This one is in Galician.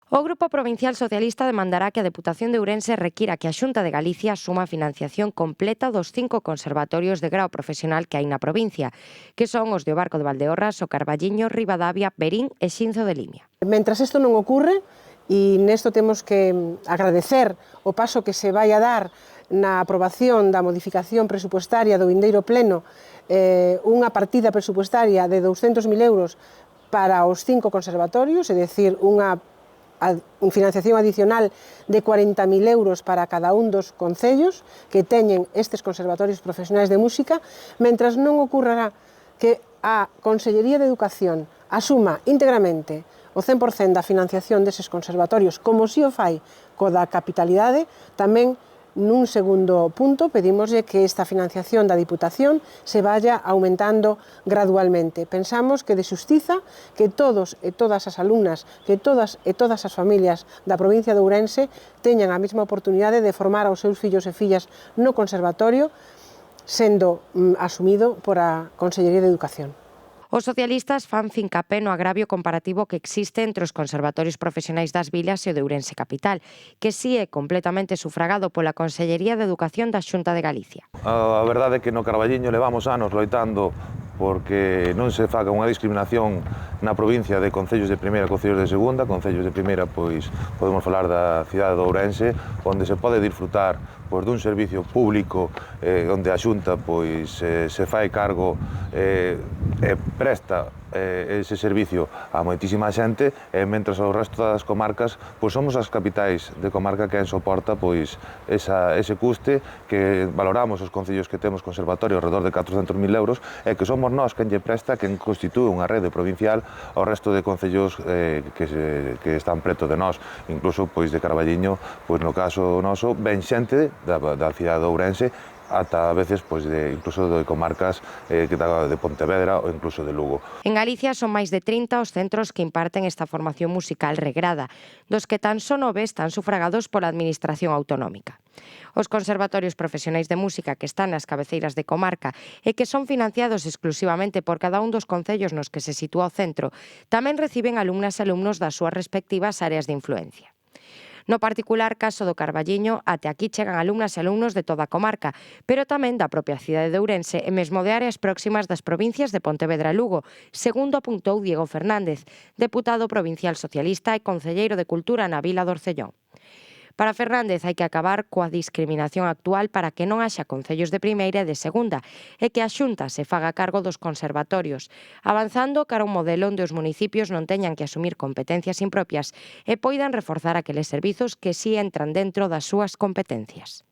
O Grupo Provincial Socialista demandará que a Deputación de Ourense requira que a Xunta de Galicia asuma a financiación completa dos 5 conservatorios de grao profesional que hai na provincia, que son os de O Barco de Valdeorras, O Carballiño, Ribadavia, Verín e Xinzo de Limia. Mentras isto non ocurre, e nesto temos que agradecer o paso que se vai a dar na aprobación da modificación presupuestaria do vindeiro pleno, unha partida presupuestaria de 200.000 euros para os 5 conservatorios, é dicir, unha financiación adicional de 40.000 euros para cada un dos concellos que teñen estes conservatorios profesionais de música, mentras non ocurrará que a Consellería de Educación asuma íntegramente o 100% da financiación deses conservatorios, como si o fai co da capitalidade, tamén nun segundo punto pedimoslle que esta financiación da Diputación se vaya aumentando gradualmente. Pensamos que de xustiza que todos e todas as alumnas, que todas e todas as familias da provincia de Ourense teñan a mesma oportunidade de formar aos seus fillos e fillas no conservatorio, sendo asumido por a Consellería de Educación. Os socialistas fan fincapé no agravio comparativo que existe entre os conservatorios profesionais das vilas e o de Ourense Capital, que si é completamente sufragado pola Consellería de Educación da Xunta de Galicia. A verdade é que no Carballiño levamos anos loitando porque non se faga unha discriminación na provincia de concellos de primeira e concellos de segunda. Concellos de primeira, pois, podemos falar da cidade de Ourense, onde se pode disfrutar dun servicio público onde a Xunta se fai cargo e presta ese servicio a moitísima xente, mentras o resto das comarcas somos as capitais de comarca quen soporta ese custe, que valoramos os concellos que temos conservatorio alrededor de 400.000 euros e que somos nós quen lle presta, quen constitúe unha rede provincial ao resto de concellos que están preto de nós, incluso de Carballiño, no caso noso, ben xente da cidade de Ourense, ata a veces incluso de comarcas de Pontevedra ou incluso de Lugo. En Galicia son máis de 30 os centros que imparten esta formación musical regrada, dos que tan só 9 están sufragados pola Administración autonómica. Os conservatorios profesionais de música que están nas cabeceiras de comarca e que son financiados exclusivamente por cada un dos concellos nos que se sitúa o centro, tamén reciben alumnas e alumnos das súas respectivas áreas de influencia. No particular caso do Carballiño, até aquí chegan alumnas e alumnos de toda a comarca, pero tamén da propia cidade de Ourense e mesmo de áreas próximas das provincias de Pontevedra e Lugo, segundo apuntou Diego Fernández, deputado provincial socialista e concelleiro de Cultura na vila de Orcellón. Para Fernández hai que acabar coa discriminación actual para que non haxa concellos de primeira e de segunda e que a Xunta se faga cargo dos conservatorios, avanzando cara a un modelo onde os municipios non teñan que asumir competencias impropias e poidan reforzar aqueles servizos que si entran dentro das súas competencias.